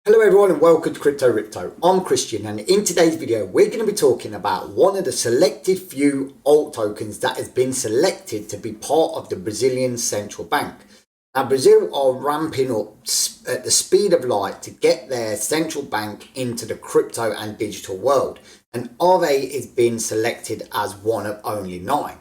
Hello everyone and welcome to Crypto Ripto. I'm Christian, and in today's video we're going to be talking about one of the selected few alt tokens that has been selected to be part of the Brazilian central bank. Now Brazil are ramping up at the speed of light to get their central bank into the crypto and digital world, and AAVE is being selected as one of only 9.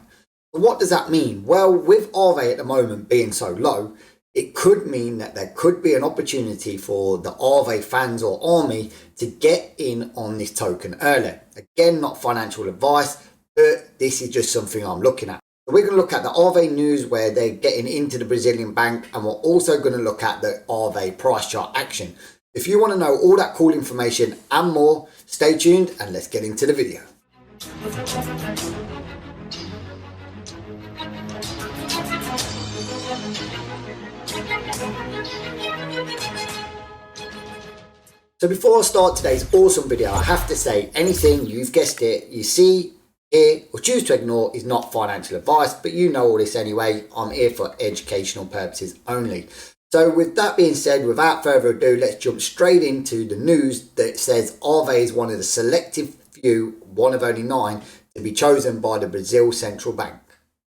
So what does that mean? Well, with AAVE at the moment being so low, it could mean that there could be an opportunity for the AAVE fans or army to get in on this token earlier. Again, not financial advice, but this is just something I'm looking at. So we're going to look at the AAVE news where they're getting into the Brazilian bank, and we're also going to look at the AAVE price chart action. If you want to know all that cool information and more, stay tuned and let's get into the video. So before I start today's awesome video, I have to say anything, you've guessed it, you see, hear or choose to ignore is not financial advice, but you know all this anyway. I'm here for educational purposes only. So with that being said, without further ado, let's jump straight into the news that says AAVE is one of the selective few, one of only 9, to be chosen by the Brazil Central Bank.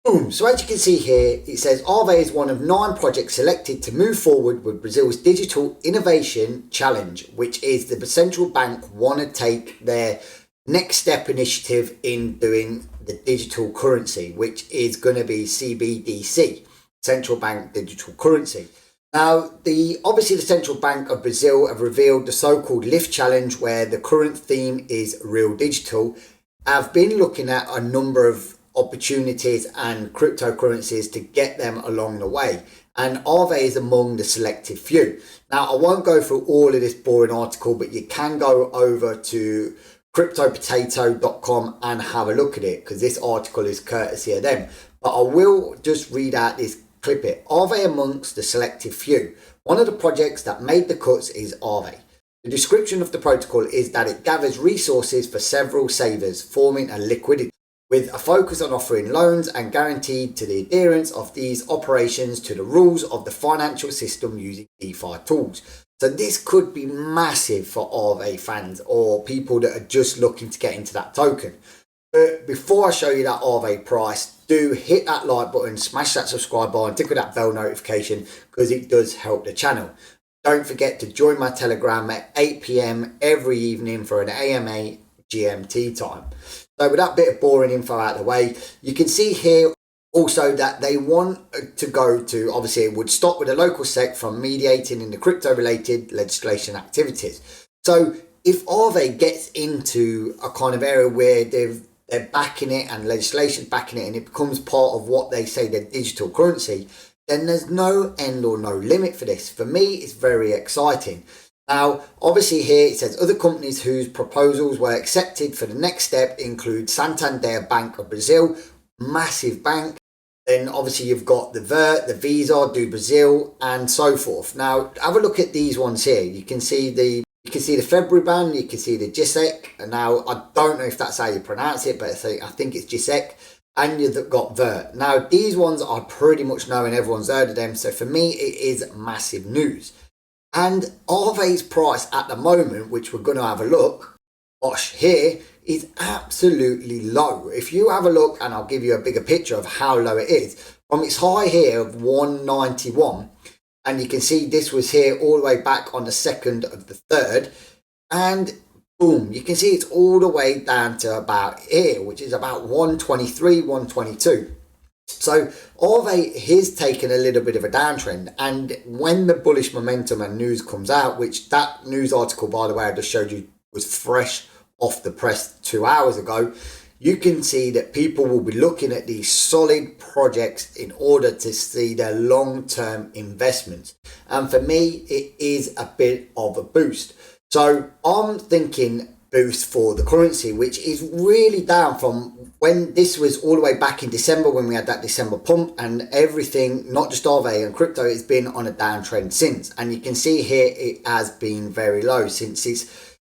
Boom. So as you can see here, it says AAVE is one of 9 projects selected to move forward with Brazil's Digital Innovation Challenge, which is the central bank want to take their next step initiative in doing the digital currency, which is going to be CBDC, Central Bank Digital Currency. Now, obviously the Central Bank of Brazil have revealed the so-called Lift Challenge, where the current theme is Real Digital. I've been looking at a number of opportunities and cryptocurrencies to get them along the way, and AAVE is among the selected few. Now, I won't go through all of this boring article, but you can go over to cryptopotato.com and have a look at it, because this article is courtesy of them. But I will just read out this clip it. AAVE amongst the selected few. One of the projects that made the cuts is AAVE. The description of the protocol is that it gathers resources for several savers, forming a liquidity, with a focus on offering loans and guaranteed to the adherence of these operations to the rules of the financial system using DeFi tools. So this could be massive for AAVE fans or people that are just looking to get into that token. But before I show you that AAVE price, do hit that like button, smash that subscribe button, tickle that bell notification, because it does help the channel. Don't forget to join my Telegram at 8 PM every evening for an AMA GMT time. So with that bit of boring info out of the way, you can see here also that they want to go to, obviously it would stop with a local SEC from mediating in the crypto related legislation activities. So if AAVE gets into a kind of area where they're backing it and legislation's backing it, and it becomes part of what they say their digital currency, then there's no end or no limit for this. For me, it's very exciting. Now, obviously here it says other companies whose proposals were accepted for the next step include Santander Bank of Brazil, massive bank. Then obviously you've got the Vert, the Visa do Brazil, and so forth. Now, have a look at these ones here. You can see the February ban, you can see the GISEC. And now I don't know if that's how you pronounce it, but I think it's GISEC. And you've got Vert. Now, these ones are pretty much known, everyone's heard of them. So for me, it is massive news. And AAVE's price at the moment, which we're going to have a look, gosh, here is absolutely low. If you have a look, and I'll give you a bigger picture of how low it is, from its high here of 191, and you can see this was here all the way back on the 2nd of the 3rd, and boom, you can see it's all the way down to about here, which is about 123, 122. So AAVE has taken a little bit of a downtrend, and when the bullish momentum and news comes out, which that news article, by the way, I just showed you was fresh off the press 2 hours ago, you can see that people will be looking at these solid projects in order to see their long-term investments. And for me, it is a bit of a boost. So I'm thinking boost for the currency, which is really down from when this was all the way back in December, when we had that December pump, and everything, not just AAVE and crypto, has been on a downtrend since. And you can see here it has been very low since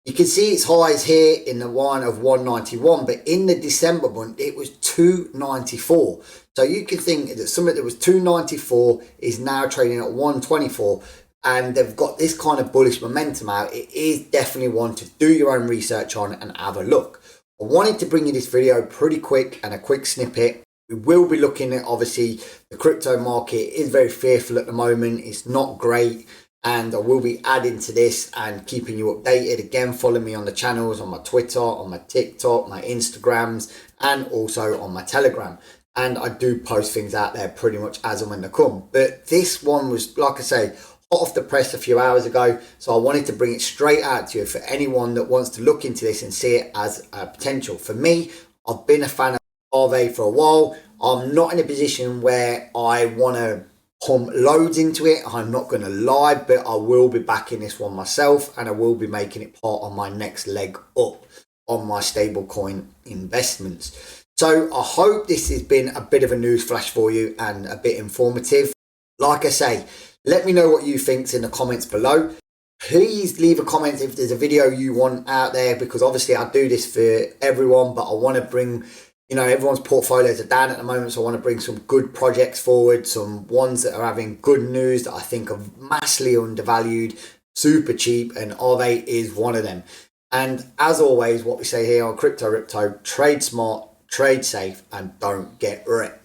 you can see its highs here in the one of 191, but in the December one it was 294. So you can think that something that was 294 is now trading at 124. and they've got this kind of bullish momentum out, it is definitely one to do your own research on and have a look. I wanted to bring you this video pretty quick and a quick snippet. We will be looking at, obviously, the crypto market is very fearful at the moment. It's not great. And I will be adding to this and keeping you updated. Again, follow me on the channels, on my Twitter, on my TikTok, my Instagrams, and also on my Telegram. And I do post things out there pretty much as and when they come. But this one was, like I say, hot off the press a few hours ago. So I wanted to bring it straight out to you for anyone that wants to look into this and see it as a potential. For me, I've been a fan of AAVE for a while. I'm not in a position where I want to pump loads into it, I'm not going to lie, but I will be backing this one myself, and I will be making it part of my next leg up on my stablecoin investments. So I hope this has been a bit of a news flash for you and a bit informative. Like I say, let me know what you think in the comments below. Please leave a comment if there's a video you want out there, because obviously I do this for everyone, but I want to bring, you know, everyone's portfolios are down at the moment, so I want to bring some good projects forward, some ones that are having good news that I think are massively undervalued, super cheap, and AAVE is one of them. And as always, what we say here on Crypto Ripto, trade smart, trade safe, and don't get wrecked.